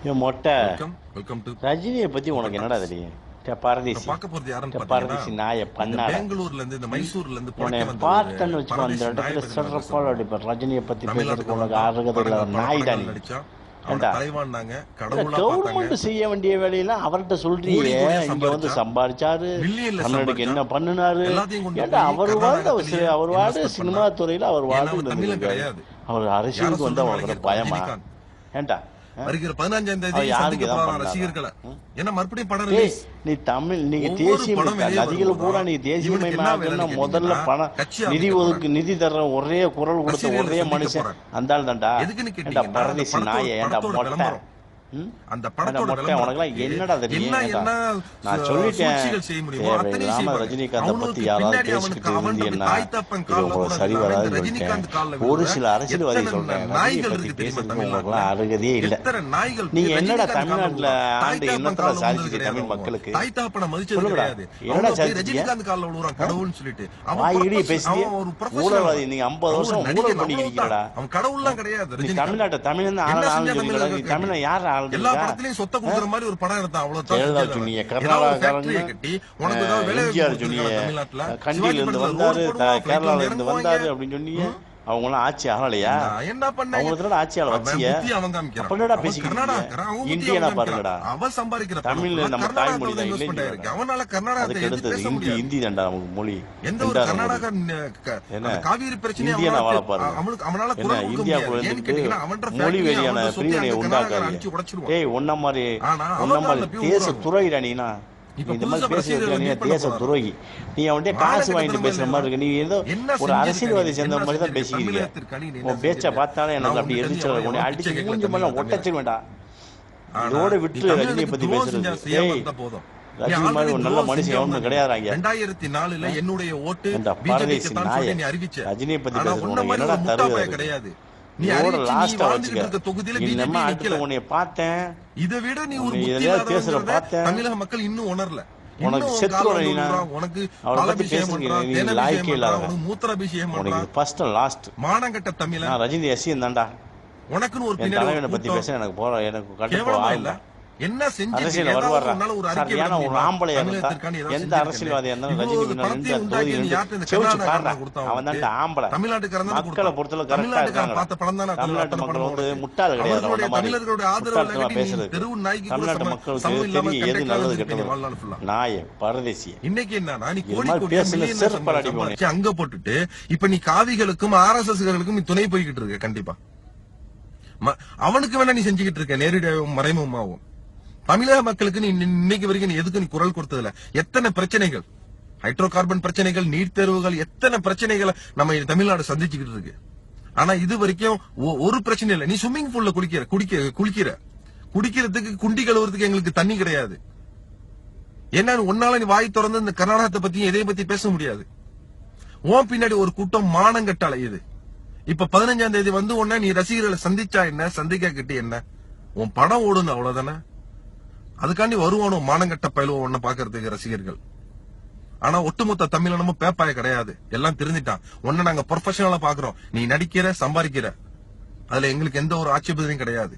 என் மொட்டை welcome to ரஜினியை பத்தி உனக்கு என்னடா தெரியும்? பரதேசி பார்க்க போறது யாருன்னு பரதேசி நாய பண்ணாட பெங்களூர்ல இருந்து இந்த மைசூர்ல இருந்து பார்த்தன்னு வச்சுக்கோ அந்த இடத்துல சிறப்பாக அடிப்பார். ரஜினியை பத்தி பேசுறதுக்கு உனக்கு ஆறுகதை நாய் தான். கவர்மெண்ட் செய்ய வேண்டிய வேலையெல்லாம் அவர்கிட்ட சொல்றீங்க. இங்க வந்து சம்பாதிச்சாரு, தமிழ்நாட்டுக்கு என்ன பண்ணினாரு? ஏன்டா அவர் வாடு சினிமா துறையில அவர் வாடு அவர் அரசியலுக்கு வந்து அவங்களுக்கு பயமா? ஏன்டா வருகிற 15ஆம் தேதி ரசிகர்களை என்ன மறுபடியும் படம் நீ தமிழ் நீங்க தேசிய நதிகள் பூரா நீ தேசியமயமாக்கணும்னா முதல்ல பணம் நிதி தர்ற ஒரே குரல் கொடுத்த ஒரே மனுஷன் அந்த ஆள் தான்டா. பரதேசி நாய ஏன்டா மொட்டை அந்த படத்தோட என்னடா தெரியும்? நான் சொல்லிட்டேன் ரஜினிகாந்த் பத்தி யாராவது பேசிக்கிட்டு இருந்தீங்கன்னா சரி வராது சொல்லிட்டேன். ஒரு சில அரசியல்வாதி சொல்றேன் பத்தி பேசுறதுக்கு உங்களுக்கு எல்லாம் அருகதே இல்ல. நீங்க என்னடா தமிழ்நாட்டுல ஆண்டு என்னத்துல சாதிச்சுட்டு தமிழ் மக்களுக்கு என்னடா சாதிச்சு வாயிடி பேசி ஊழல்வாதி நீங்க 50 வருஷம் ஊழல் பண்ணிக்கிறீங்களா? தமிழ்நாட்டை தமிழ் தமிழ் யார் எல்லா படத்திலயும் சொத்தை கொடுக்குற மாதிரி ஒரு படம் எடுத்தான். அவ்வளவு கண்டியில இருந்து வந்தாரு, கேரளால இருந்து வந்தாரு அப்படின்னு சொன்னீங்க. அவங்க எல்லாம் ஆட்சி ஆகலையா? என்ன பண்ண அவங்களுக்கு ஆட்சியாளர் வச்சிய அப்படா பேசிக்கிட்டு இந்தியனா பாருங்கடா. அவன் சம்பாதிக்கிற தமிழ்ல நம்ம தாய்மொழி தான் இல்லை. அவனால கர்நாடகத்தை எடுத்தது ஹிந்தி தான்டா நமக்கு மொழி. எந்த ஒரு கர்நாடக காவிரி பிரச்சனை இந்தியனா வாழ பாருங்க. அவனால இந்தியாவுக்குள்ள இருந்துட்டு மொழி வெறியான பிரிவினையை உண்டாக்காது. ஏய் ஒன்ன மாதிரி தேச துறைடா நீனா இந்த மாதிரி பேசுறது தேச துரோகி. நீ அவன்கிட்ட காசு வாங்கிட்டு பேசுற மாதிரி இருக்கு. நீ ஏதோ ஒரு அரசியல்வாதி சேர்ந்த மாதிரி தான் பேசிக்கிறீங்க. உன் பேச்ச பார்த்தாலும் எனக்கு அப்படி எரிச்சல் அடிச்சு மூஞ்சி மேல ஒட்டச்சு வேண்டாம். இதோட விட்டு ரஜினியை பத்தி பேசுறது ரஜினி மாதிரி ஒரு நல்ல மனுஷன் எவனும் கிடையாது. 2004 என்னுடைய ஓட்டு பரதேசி நாய ரஜினியை பத்தி பேசுறது என்னடா தருவது கிடையாது. பார்த்தேன் இதை விட நீ ஒரு பேசுற பார்த்தேன். தமிழக மக்கள் இன்னும் உணரல. உனக்கு உனக்கு அவரை பத்தி பேசுறீங்க லாய்க்கே இல்லாத மூத்திராபிஷேகம் ஃபர்ஸ்ட் லாஸ்ட் மானங்கட்ட தமிழ ரஜினி எஸ்சியும் தான்டா. உனக்குன்னு ஒரு தலைவனை பத்தி பேச எனக்கு போற எனக்கு கண்டிப்பா இல்ல. என்ன செஞ்சு அரசியல் வருவாரா? சரியான ஒரு ஆம்பளையா இருந்தா எந்த அரசியல்வாதியா இருந்தாலும் ரஜினி அவன் தான் ஆம்பளை. மக்களை பொறுத்தல கரெக்டா இருக்காங்க. தமிழ்நாட்டு மக்கள் வந்து முட்டாள் கிடையாது. பேசுறது தமிழ்நாட்டு மக்களுக்கு தெரியும் எது நல்லது கெட்டது. நாய பரதேசிய இன்னைக்கு என்ன அங்க போட்டுட்டு இப்ப நீ காவிகளுக்கும் RSSகளுக்கும் துணை போய்கிட்டு இருக்க. கண்டிப்பா அவனுக்கு வேணா நீ செஞ்சுக்கிட்டு இருக்க நேரடியாகவும் மறைமுகமாகவும். தமிழக மக்களுக்கு நீ இன்னைக்கு வரைக்கும் எதுக்கு நீ குரல் கொடுத்ததுல எத்தனை பிரச்சனைகள், ஹைட்ரோ கார்பன் பிரச்சனைகள், நீட் தேர்வுகள், எத்தனை பிரச்சனைகளை நம்ம தமிழ்நாடு சந்திச்சுக்கிட்டு இருக்கு. ஆனா இது வரைக்கும் ஒரு பிரச்சனை இல்லை. நீ ஸ்விம்மிங் பூல்ல குடிக்கிறதுக்கு குண்டி கழுவுறதுக்கு எங்களுக்கு தண்ணி கிடையாது. ஏன்னா உன்னால நீ வாய் திறந்து இந்த கர்நாடகத்தை பத்தியும் எதையும் பத்தி பேச முடியாது. உன் பின்னாடி ஒரு கூட்டம் மானங்கட்ட அலையுது. இப்ப 15ஆம் தேதி வந்து உடனே நீ ரசிகர்களை சந்திச்சா என்ன, சந்திக்க கிட்ட என்ன, உன் படம் ஓடுன்னு அவ்வளவுதானே. அதுக்காண்டி வருவானோ மானங்கட்ட பயிலுவோம் ஒன்ன பாக்குறதுக்கு ரசிகர்கள். ஆனா ஒட்டுமொத்த தமிழனமும் பேப்பாய கிடையாது. எல்லாம் தெரிஞ்சிட்டான். ஒன்ன நாங்க ப்ரொஃபஷனலா பாக்குறோம். நீ நடிக்கிற, சம்பாதிக்கிற, அதுல எங்களுக்கு எந்த ஒரு ஆட்சேபனையும் கிடையாது.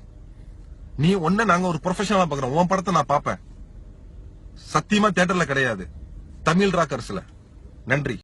நீ ஒன்ன நாங்க ஒரு ப்ரொஃபஷனலா பாக்குறோம். உன் படத்தை நான் பாப்பேன். சத்தியமா தியேட்டர்ல கிடையாது, தமிழ் ராக்கர்ஸ்ல. நன்றி.